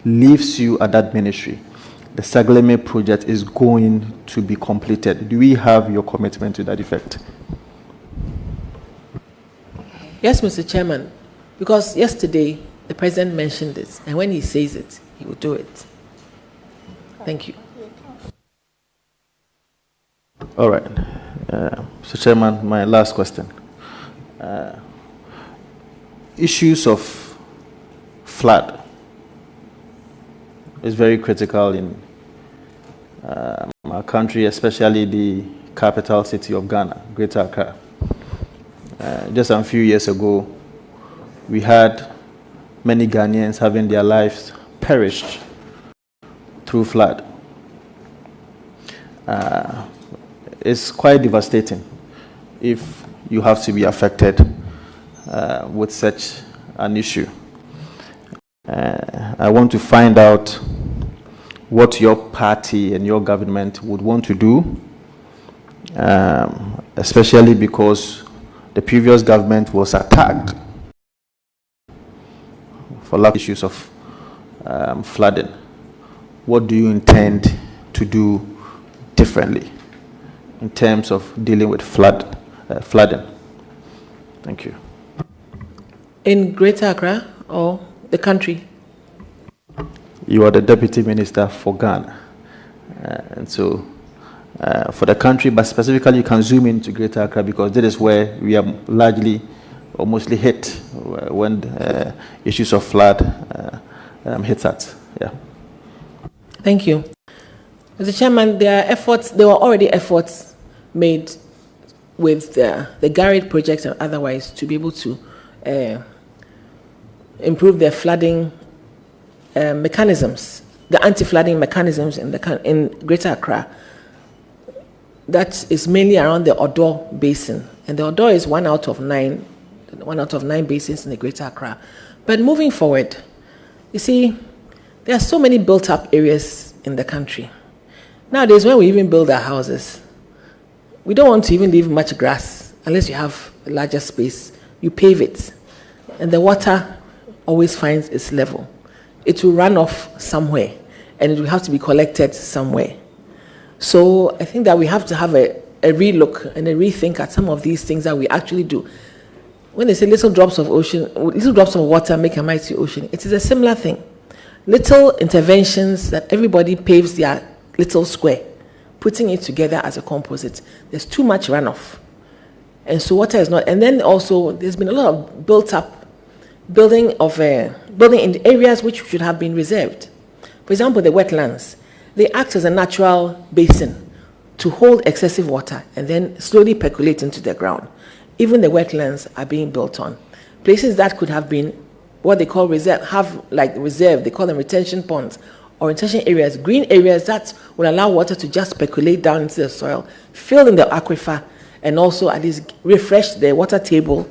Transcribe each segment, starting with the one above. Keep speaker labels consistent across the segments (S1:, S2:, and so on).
S1: leaves you at that ministry, the Sagleme project is going to be completed. Do we have your commitment to that effect?
S2: Yes, Mr. Chairman, because yesterday the President mentioned this, and when he says it, he will do it. Thank you.
S1: All right. Mr. Chairman, my last question. Issues of flood is very critical in our country, especially the capital city of Ghana, Greater Accra. Just a few years ago, we had many Ghanaians having their lives perished through flood. It's quite devastating if you have to be affected with such an issue. I want to find out what your party and your government would want to do, especially because the previous government was attacked for lack of issues of flooding. What do you intend to do differently in terms of dealing with flooding? Thank you.
S2: In Greater Accra or the country?
S1: You are the Deputy Minister for Ghana. And so for the country, but specifically you can zoom into Greater Accra because this is where we are largely or mostly hit when issues of flood hits us. Yeah.
S2: Thank you. Mr. Chairman, there were already efforts made with the Garrett project and otherwise to be able to improve their flooding mechanisms, the anti-flooding mechanisms in Greater Accra. That is mainly around the Odo Basin, and the Odo is one out of nine basins in the Greater Accra. But moving forward, you see, there are so many built-up areas in the country. Nowadays, when we even build our houses, we don't want to even leave much grass unless you have a larger space. You pave it, and the water always finds its level. It will run off somewhere, and it will have to be collected somewhere. So I think that we have to have a relook and a rethink at some of these things that we actually do. When they say little drops of water make a mighty ocean, it is a similar thing. Little interventions that everybody paves their little square, putting it together as a composite. There's too much runoff, and so water is not. And then also, there's been a lot of building in areas which should have been reserved. For example, the wetlands. They act as a natural basin to hold excessive water and then slowly percolate into the ground. Even the wetlands are being built on. Places that could have been what they call reserve, they call them retention ponds or retention areas, green areas that will allow water to just percolate down into the soil, fill in the aquifer, and also at least refresh the water table,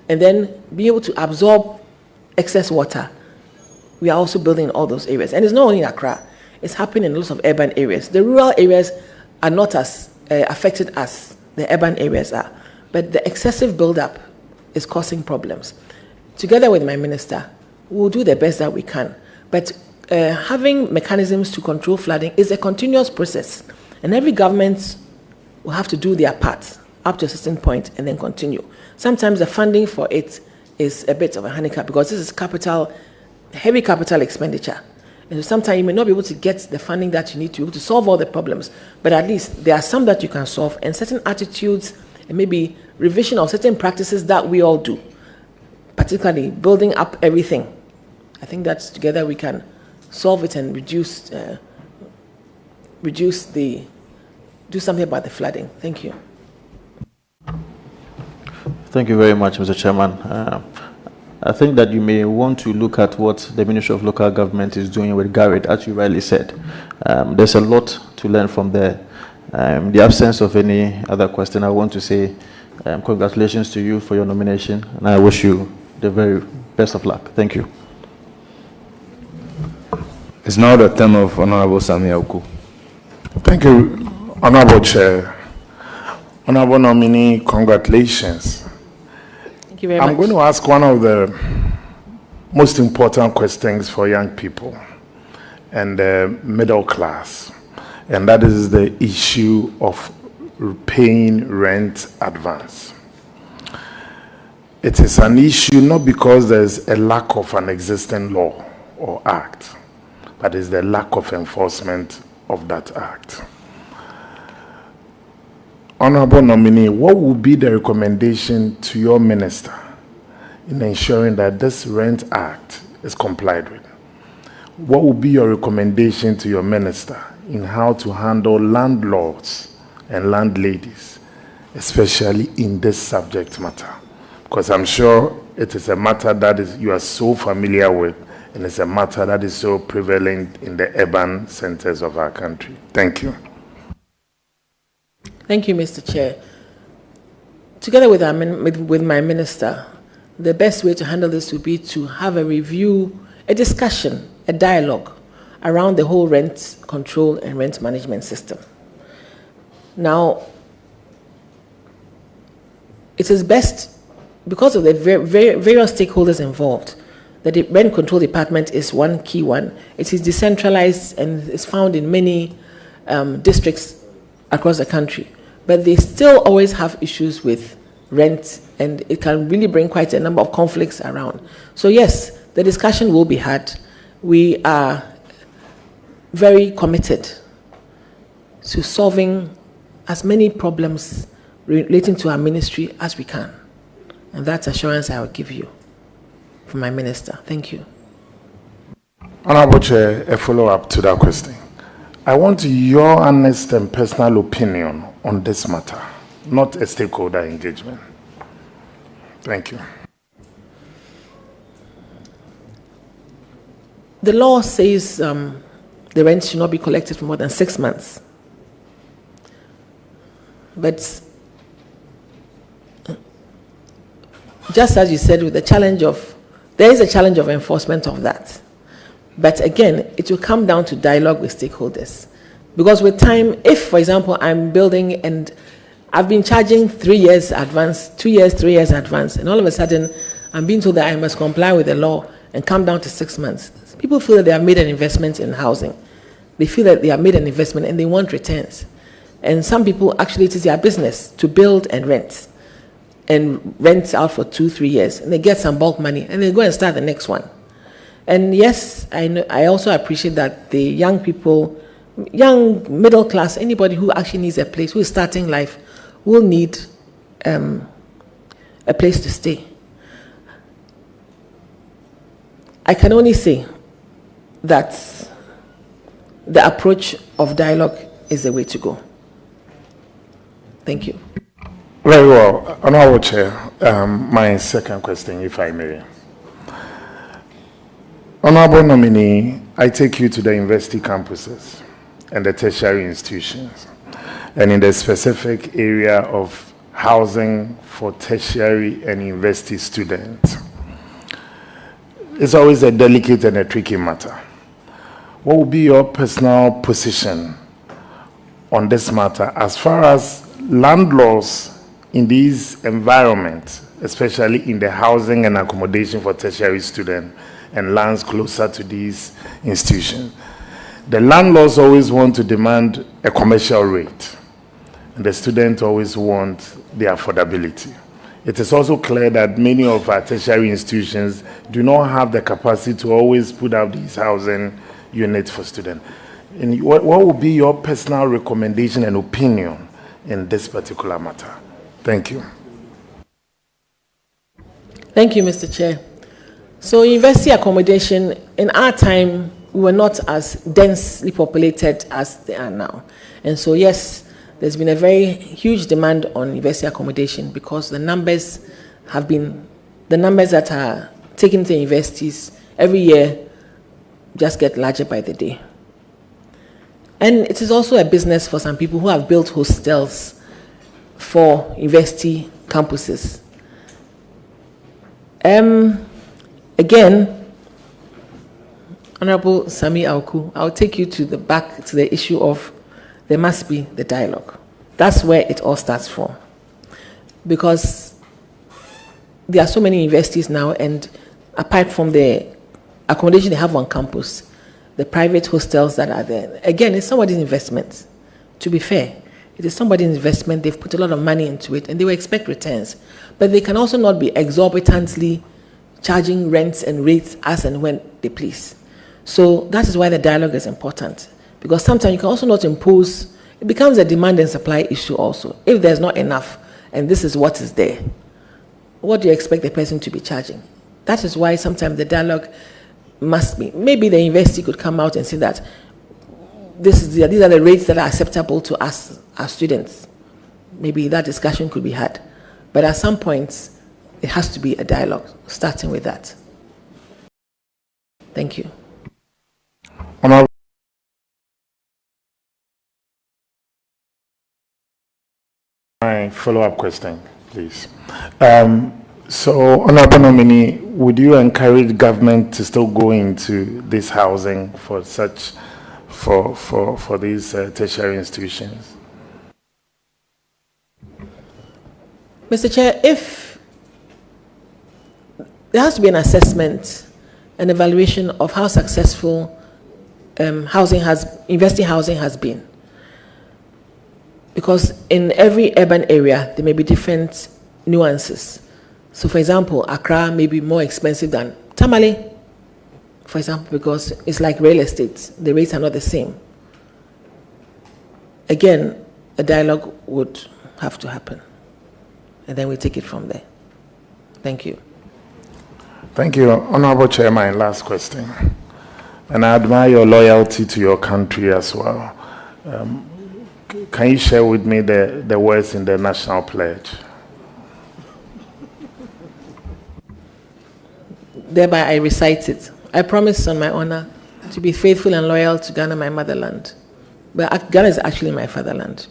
S2: and then be able to absorb excess water. We are also building in all those areas. And it's not only in Accra. It's happening in lots of urban areas. The rural areas are not as affected as the urban areas are, but the excessive buildup is causing problems. Together with my minister, we'll do the best that we can. But having mechanisms to control flooding is a continuous process, and every government will have to do their part up to a certain point and then continue. Sometimes the funding for it is a bit of a handicap because this is heavy capital expenditure. And sometimes you may not be able to get the funding that you need to be able to solve all the problems, but at least there are some that you can solve, and certain attitudes and maybe revision of certain practices that we all do, particularly building up everything. I think that together we can solve it and do something about the flooding. Thank you.
S1: Thank you very much, Mr. Chairman. I think that you may want to look at what the Ministry of Local Government is doing with Garrett, as you rightly said. There's a lot to learn from there. In the absence of any other question, I want to say congratulations to you for your nomination, and I wish you the very best of luck. Thank you.
S3: It's now the turn of Honorable Sammy Awku.
S4: Thank you, Honorable Chair. Honorable nominee, congratulations.
S2: Thank you very much.
S4: I'm going to ask one of the most important questions for young people. and the middle class, and that is the issue of paying rent advance. It is an issue not because there's a lack of an existing law or act, but it's the lack of enforcement of that act. Honorable nominee, what would be the recommendation to your minister in ensuring that this Rent Act is complied with? What would be your recommendation to your minister in how to handle landlords and landladies, especially in this subject matter? Because I'm sure it is a matter that you are so familiar with, and it's a matter that is so prevalent in the urban centers of our country. Thank you.
S2: Thank you, Mr. Chair. Together with my minister, the best way to handle this would be to have a review, a discussion, a dialogue around the whole rent control and rent management system. Now, it is best, because of the various stakeholders involved, that the rent control department is one key one. It is decentralized and is found in many districts across the country, but they still always have issues with rent, and it can really bring quite a number of conflicts around. So yes, the discussion will be had. We are very committed to solving as many problems relating to our ministry as we can. And that's assurance I will give you from my minister. Thank you.
S4: Honorable Chair, a follow-up to that question. I want your honest and personal opinion on this matter, not a stakeholder engagement. Thank you.
S2: The law says the rent should not be collected for more than 6 months. But just as you said, with the challenge of, there is a challenge of enforcement of that. But again, it will come down to dialogue with stakeholders. Because with time, if, for example, I'm building and I've been charging 3 years advance, 2 years, 3 years advance, and all of a sudden I'm being told that I must comply with the law and come down to 6 months. People feel that they have made an investment in housing. They feel that they have made an investment and they want returns. And some people, actually, it is their business to build and rent out for 2-3 years, and they get some bulk money and they go and start the next one. And yes, I also appreciate that the young people, young middle class, anybody who actually needs a place, who is starting life, will need a place to stay. I can only say that the approach of dialogue is the way to go. Thank you.
S4: Very well. Honorable Chair, my second question, if I may. Honorable nominee, I take you to the university campuses and the tertiary institutions, and in the specific area of housing for tertiary and university students. It's always a delicate and a tricky matter. What will be your personal position on this matter as far as landlords in these environments, especially in the housing and accommodation for tertiary students and lands closer to these institutions? The landlords always want to demand a commercial rate, and the students always want the affordability. It is also clear that many of our tertiary institutions do not have the capacity to always put out these housing units for students. And what would be your personal recommendation and opinion in this particular matter? Thank you.
S2: Thank you, Mr. Chair. So university accommodation, in our time, we were not as densely populated as they are now. And so, yes, there's been a very huge demand on university accommodation because the numbers that are taken to universities every year just get larger by the day. And it is also a business for some people who have built hostels for university campuses. Again, Honorable Sami Awku, I'll take you to the issue of there must be the dialogue. That's where it all starts from. Because there are so many universities now, and apart from the accommodation they have on campus, the private hostels that are there. Again, it's somebody's investment, to be fair. It is somebody's investment. They've put a lot of money into it, and they will expect returns. But they can also not be exorbitantly charging rents and rates as and when they please. So that is why the dialogue is important, because sometimes you can also not impose, it becomes a demand and supply issue also. If there's not enough, and this is what is there, what do you expect the person to be charging? That is why sometimes the dialogue must be, maybe the university could come out and say that these are the rates that are acceptable to us, our students. Maybe that discussion could be had. But at some point, it has to be a dialogue, starting with that. Thank you.
S4: Honorable. My follow-up question, please. So, Honorable Nominee, would you encourage government to still go into this housing for such, for these tertiary institutions?
S2: Mr. Chair, if there has to be an assessment, an evaluation of how successful investing housing has been. Because in every urban area, there may be different nuances. So, for example, Accra may be more expensive than Tamale, for example, because it's like real estate. The rates are not the same. Again, a dialogue would have to happen. And then we take it from there. Thank you.
S4: Thank you, Honorable Chairman. Last question. And I admire your loyalty to your country as well. Can you share with me the words in the National Pledge?
S2: Thereby I recite it. I promise on my honor to be faithful and loyal to Ghana, my motherland. But Ghana is actually my fatherland.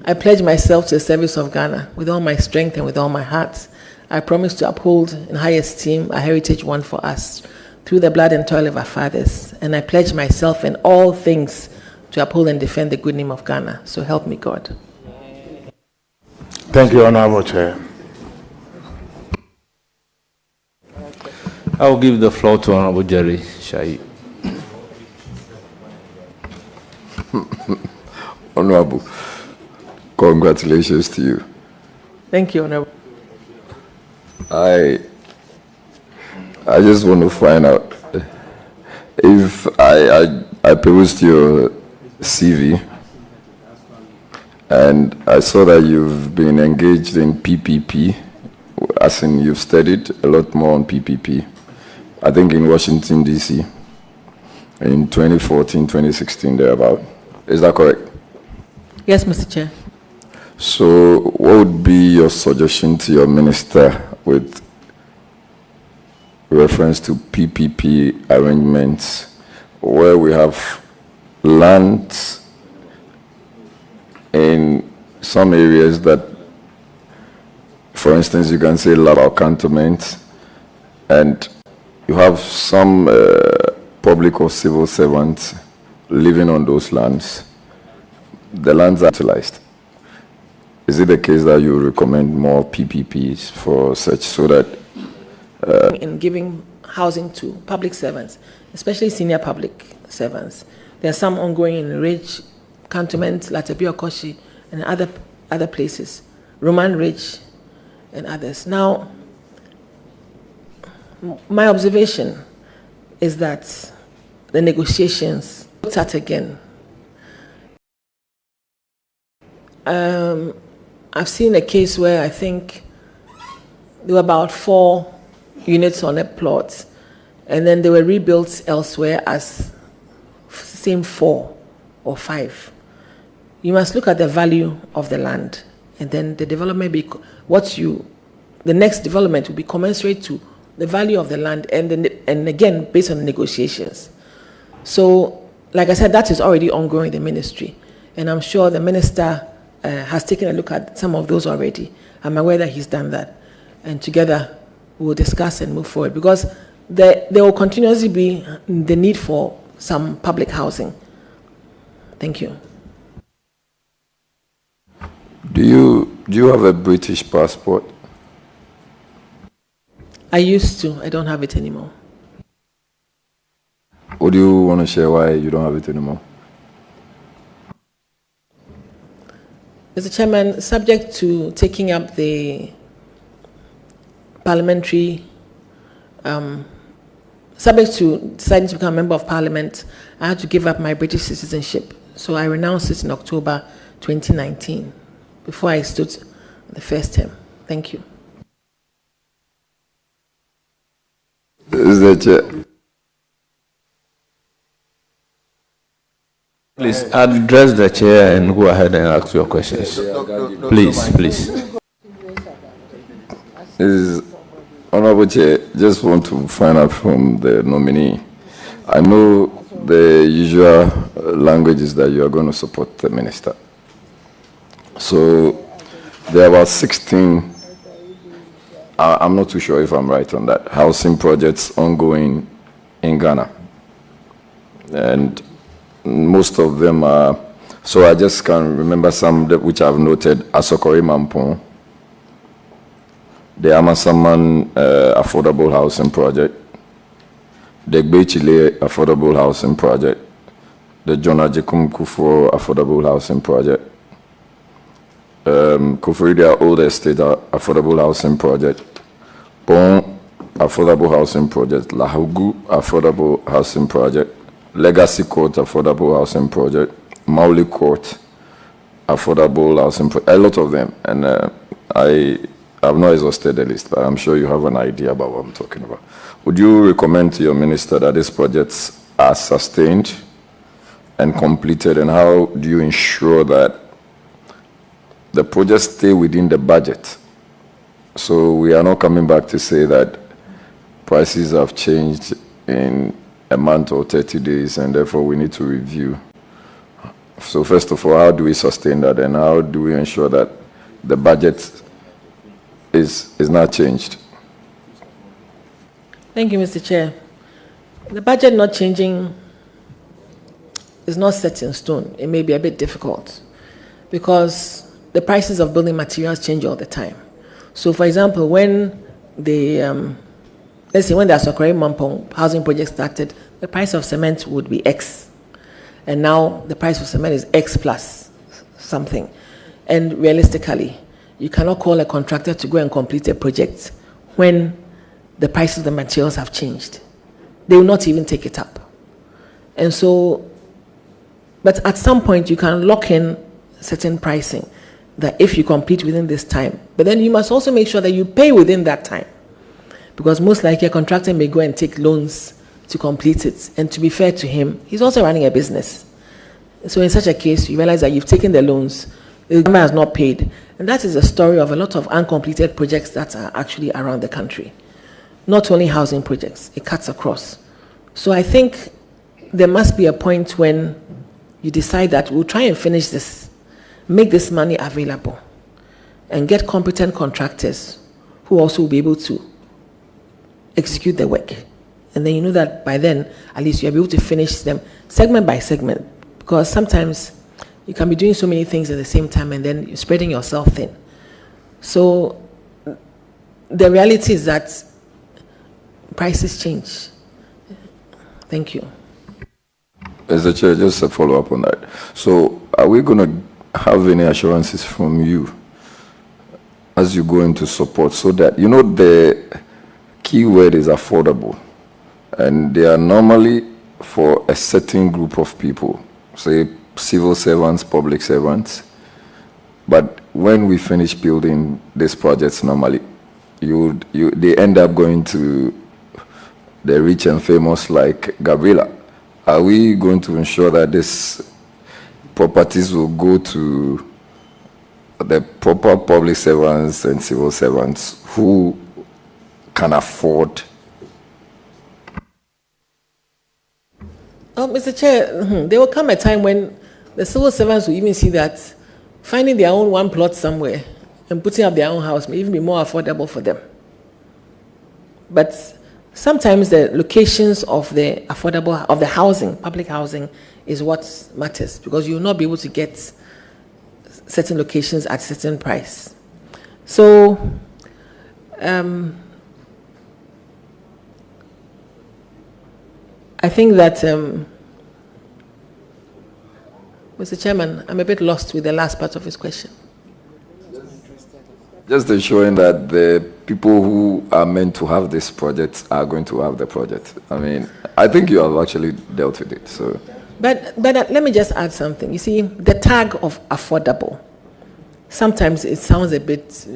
S2: I pledge myself to the service of Ghana with all my strength and with all my heart. I promise to uphold in high esteem a heritage won for us through the blood and toil of our fathers. And I pledge myself in all things to uphold and defend the good name of Ghana. So help me God.
S4: Thank you, Honorable Chair.
S3: I will give the floor to Honorable Jerry Shai.
S5: Honorable, congratulations to you.
S2: Thank you, Honorable.
S5: I just want to find out if I perused your CV and I saw that you've been engaged in PPP, as in you've studied a lot more on PPP, I think in Washington, D.C., in 2014, 2016, thereabout. Is that correct?
S2: Yes, Mr. Chair.
S5: So what would be your suggestion to your minister with reference to PPP arrangements where we have lands in some areas that, for instance, you can say Lava cantonments, and you have some public or civil servants living on those lands. The lands are utilized. Is it the case that you recommend more PPPs for such, so that
S2: in giving housing to public servants, especially senior public servants? There are some ongoing in Ridge, Cantonment, Latebia Okoshi, and other places, Roman Ridge, and others. Now, my observation is that the negotiations start again. I've seen a case where I think there were about 4 units on a plot, and then they were rebuilt elsewhere as same 4 or 5. You must look at the value of the land, and then the development the next development will be commensurate to the value of the land, and again based on negotiations. So, like I said, that is already ongoing in the ministry, and I'm sure the minister has taken a look at some of those already. I'm aware that he's done that, and together we'll discuss and move forward, because there will continuously be the need for some public housing. Thank you.
S5: do you have a British passport?
S2: I used to. I don't have it anymore.
S5: Would you want to share why you don't have it anymore?
S2: Mr. Chairman, subject to taking up the parliamentary, subject to deciding to become a member of parliament, I had to give up my British citizenship. So I renounced it in October 2019, before I stood the first term. Thank you.
S5: Mr. Chair.
S3: Please address the chair and go ahead and ask your questions. Please, please.
S5: Honorable Chair, just want to find out from the nominee. I know the usual language is that you are going to support the minister. So there are about 16, I'm not too sure if I'm right on that, housing projects ongoing in Ghana. And most of them are, so I just can remember some that which I've noted: Asokori Mampong, the Amasaman Affordable Housing Project, the Gbechile Affordable Housing Project, the Jonah Jekum Kufuor Affordable Housing Project, Kufuridia Old Estate Affordable Housing Project, Bon Affordable Housing Project, Lahugu Affordable Housing Project, Legacy Court Affordable Housing Project, Mauli Court Affordable Housing Project, a lot of them. And I have not exhausted the list, but I'm sure you have an idea about what I'm talking about. Would you recommend to your minister that these projects are sustained and completed, and how do you ensure that the projects stay within the budget? So we are not coming back to say that prices have changed in a month or 30 days, and therefore we need to review. So first of all, how do we sustain that, and how do we ensure that the budget is not changed?
S2: Thank you, Mr. Chair. The budget not changing is not set in stone. It may be a bit difficult because the prices of building materials change all the time. So, for example, when the let's say when the Asokori Mampong housing project started, the price of cement would be X. And now the price of cement is X plus something. And realistically, you cannot call a contractor to go and complete a project when the price of the materials have changed. They will not even take it up. And so, but at some point you can lock in certain pricing that if you complete within this time, but then you must also make sure that you pay within that time. Because most likely a contractor may go and take loans to complete it. And to be fair to him, he's also running a business. So in such a case, you realize that you've taken the loans, the government has not paid. And that is a story of a lot of uncompleted projects that are actually around the country. Not only housing projects, it cuts across. So I think there must be a point when you decide that we'll try and finish this, make this money available, and get competent contractors who also will be able to execute the work. And then you know that by then, at least you'll be able to finish them segment by segment. Because sometimes you can be doing so many things at the same time and then you're spreading yourself thin. So the reality is that prices change. Thank you.
S5: As the chair, just a follow-up on that. So are we going to have any assurances from you as you go into support so that, you know, the key word is affordable, and they are normally for a certain group of people, say civil servants, public servants. But when we finish building these projects, normally they end up going to the rich and famous like Gabriela. Are we going to ensure that these properties will go to the proper public servants and civil servants who can afford?
S2: Oh, Mr. Chair, there will come a time when the civil servants will even see that finding their own one plot somewhere and putting up their own house may even be more affordable for them. But sometimes the locations of the housing, public housing, is what matters, because you will not be able to get certain locations at certain price. So, I think that, Mr. Chairman, I'm a bit lost with the last part of his question.
S5: Just ensuring that the people who are meant to have this project are going to have the project. I mean, I think you have actually dealt with it, so.
S2: But let me just add something. You see, the tag of affordable, sometimes it sounds a bit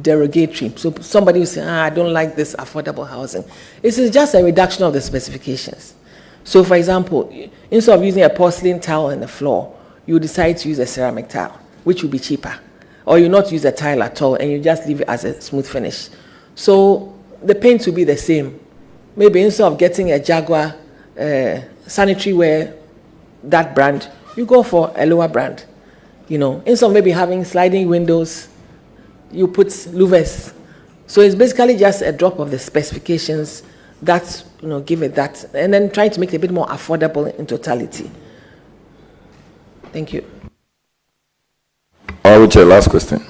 S2: derogatory. So somebody will say, I don't like this affordable housing. This is just a reduction of the specifications. So for example, instead of using a porcelain tile on the floor, you decide to use a ceramic tile, which will be cheaper. Or you not use a tile at all and you just leave it as a smooth finish. So the paint will be the same. Maybe instead of getting a Jaguar sanitary ware, that brand, you go for a lower brand. You know, instead of maybe having sliding windows, you put louvers. So it's basically just a drop of the specifications that, you know, give it that, and then trying to make it a bit more affordable in totality. Thank you.
S5: Chair, last question.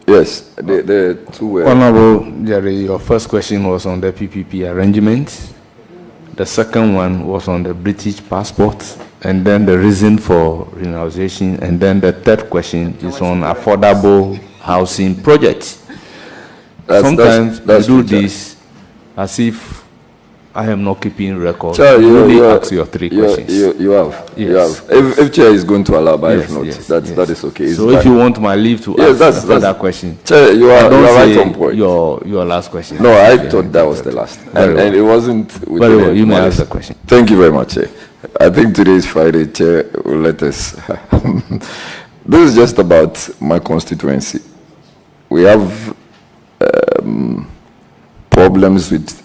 S5: Yes, the two were.
S3: Honorable Jerry, your first question was on the PPP arrangement. The second one was on the British passport, and then the reason for renunciation, and then the third question is on affordable housing projects. Sometimes
S5: that's
S3: you do
S5: true,
S3: this as if I am not keeping record.
S5: Chair,
S3: you only ask your three questions.
S5: You have. You
S3: Yes.
S5: have. If Chair is going to allow, but
S3: Yes,
S5: if not,
S3: yes,
S5: that
S3: yes.
S5: is okay. It's
S3: So if
S5: fine.
S3: you want my leave to
S5: Yes,
S3: ask
S5: that's
S3: that question,
S5: Chair, you are
S3: don't
S5: right
S3: say
S5: on point.
S3: your last question.
S5: No, I
S3: Yeah,
S5: thought that was the last,
S3: Very
S5: and it wasn't.
S3: Very well, you may
S5: malice.
S3: ask the question.
S5: Thank you very much, Chair. I think today is Friday, Chair will let us. This is just about my constituency. We have problems with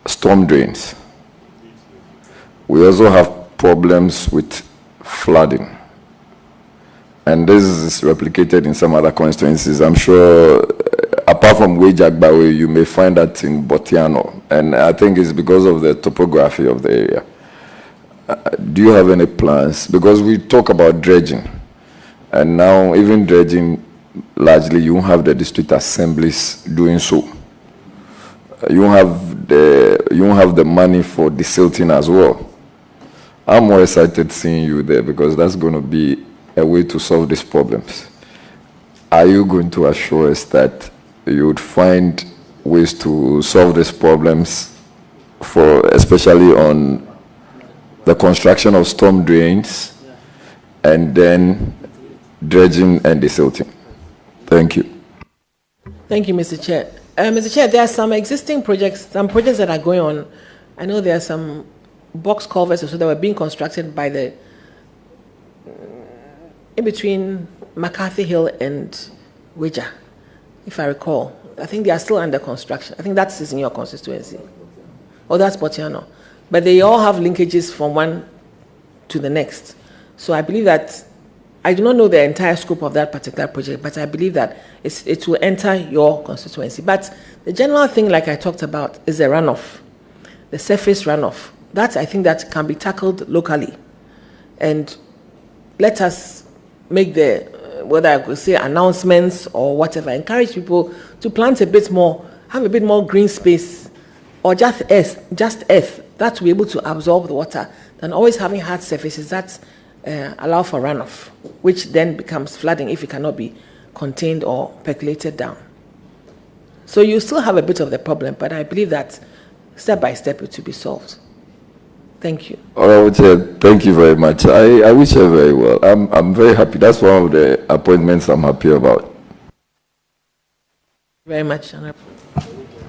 S5: storm drains. We also have problems with flooding. And this is replicated in some other constituencies. I'm sure, apart from Wejagbawe, you may find that in Botiano. And I think it's because of the topography of the area. Do you have any plans? Because we talk about dredging. And now, even dredging, largely, you won't have the district assemblies doing so. You won't have the money for desilting as well. I'm more excited seeing you there because that's going to be a way to solve these problems. Are you going to assure us that you would find ways to solve these problems, for especially on the construction of storm drains and then dredging and desilting? Thank you.
S2: Thank you, Mr. Chair. Mr. Chair, there are some existing projects, some projects that are going on. I know there are some box culverts or so that were being constructed by the, in between McCarthy Hill and Weja, if I recall. I think they are still under construction. I think that is in your constituency. Oh, that's Botiano. But they all have linkages from one to the next. So I believe that, I do not know the entire scope of that particular project, but I believe that it will enter your constituency. But the general thing, like I talked about, is the runoff, the surface runoff. That, I think, that can be tackled locally. And let us make the, whether I could say announcements or whatever, encourage people to plant a bit more, have a bit more green space, or just earth that will be able to absorb the water, than always having hard surfaces that allow for runoff, which then becomes flooding if it cannot be contained or percolated down. So you still have a bit of the problem, but I believe that step by step it will be solved. Thank you.
S5: All right, Chair, thank you very much. I wish her very well. I'm very happy. That's one of the appointments I'm happy about.
S2: Very much, Honorable.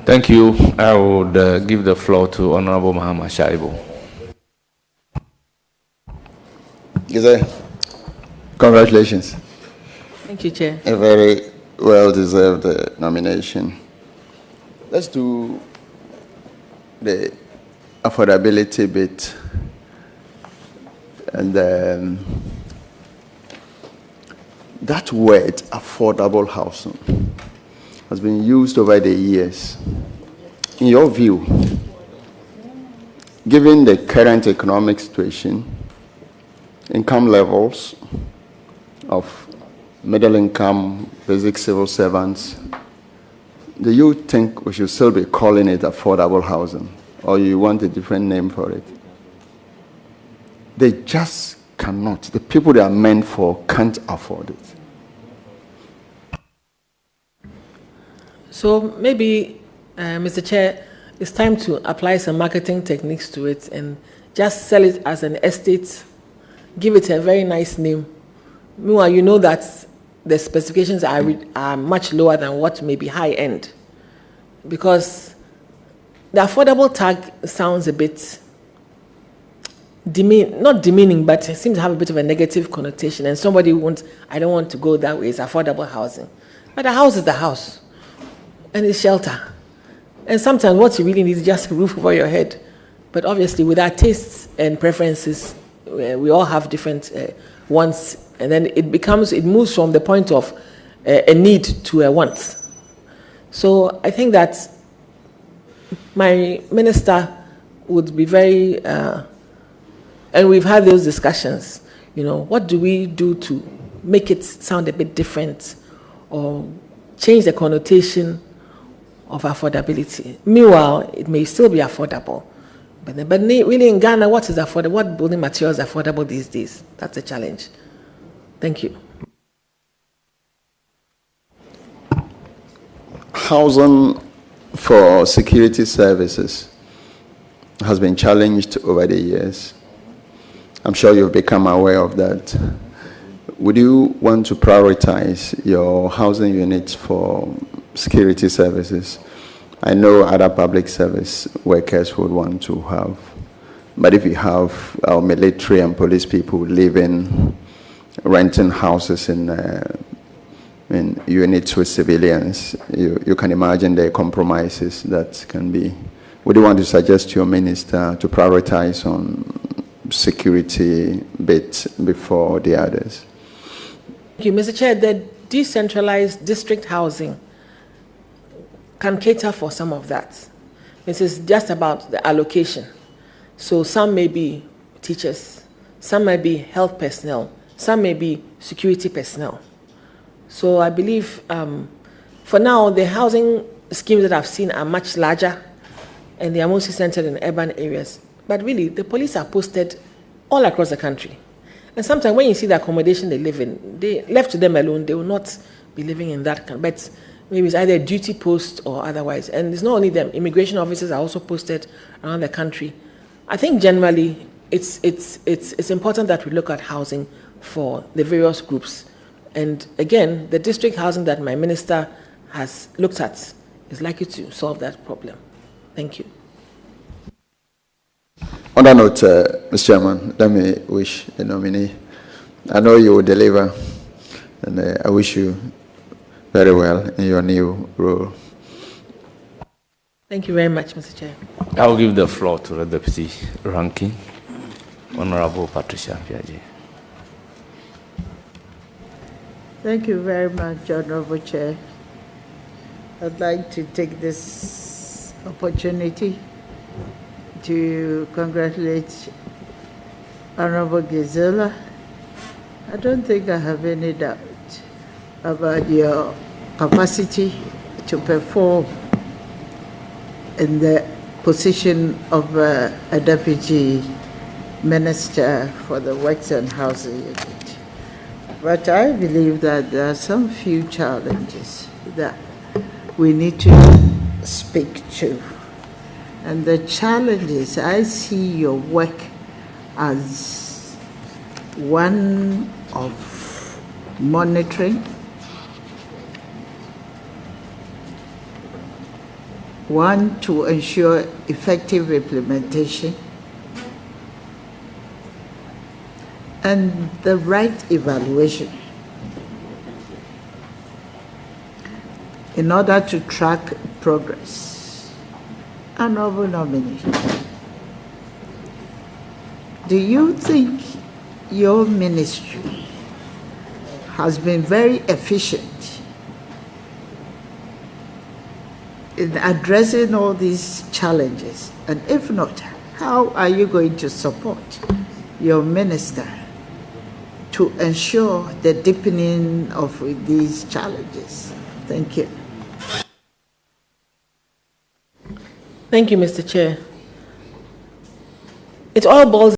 S3: Thank you. I would give the floor to Honorable Muhammad Shaibu.
S6: Congratulations.
S2: Thank you, Chair.
S6: A very well-deserved nomination. Let's do the affordability bit. And that word, affordable housing, has been used over the years. In your view, given the current economic situation, income levels of middle income, basic civil servants, do you think we should still be calling it affordable housing? or you want a different name for it. They just cannot. The people they are meant for can't afford it.
S2: So maybe, Mr. Chair, it's time to apply some marketing techniques to it and just sell it as an estate, give it a very nice name. Meanwhile, you know that the specifications are much lower than what may be high end, because the affordable tag sounds a bit not demeaning, but it seems to have a bit of a negative connotation, and somebody won't, I don't want to go that way, it's affordable housing. But the house is the house, and it's shelter. And sometimes what you really need is just a roof over your head. But obviously, with our tastes and preferences, we all have different wants, and then it moves from the point of a need to a want. So I think that my minister would be very, and we've had those discussions, what do we do to make it sound a bit different or change the connotation of affordability? Meanwhile, it may still be affordable. But really in Ghana, what is affordable? What building materials are affordable these days? That's a challenge. Thank you.
S6: Housing for security services has been challenged over the years. I'm sure you've become aware of that. Would you want to prioritize your housing units for security services? I know other public service workers would want to have, but if you have our military and police people living, renting houses in units with civilians, you can imagine the compromises that can be. Would you want to suggest to your minister to prioritize on security bit before the others?
S2: Thank you, Mr. Chair. The decentralized district housing can cater for some of that. This is just about the allocation. So some may be teachers, some may be health personnel, some may be security personnel. So I believe for now, the housing schemes that I've seen are much larger, and they are mostly centered in urban areas. But really, the police are posted all across the country. And sometimes when you see the accommodation they live in, left to them alone, they will not be living in that. But maybe it's either a duty post or otherwise. And it's not only them, immigration officers are also posted around the country. I think generally it's important that we look at housing for the various groups. And again, the district housing that my minister has looked at is likely to solve that problem. Thank you.
S6: On that note, Mr. Chairman, let me wish the nominee. I know you will deliver, and I wish you very well in your new role.
S2: Thank you very much, Mr. Chair.
S3: I will give the floor to the Deputy Ranking, Honorable Patricia Piaget.
S7: Thank you very much, Honorable Chair. I'd like to take this opportunity to congratulate Honorable Gizella. I don't think I have any doubt about your capacity to perform in the position of a Deputy Minister for the Works and Housing Unit. But I believe that there are some few challenges that we need to speak to. And the challenges, I see your work as one of monitoring, one to ensure effective implementation, and the right evaluation in order to track progress. Honorable nominee, do you think your ministry has been very efficient in addressing all these challenges? And if not, how are you going to support your minister to ensure the deepening of these challenges? Thank you.
S2: Thank you, Mr. Chair. it all boils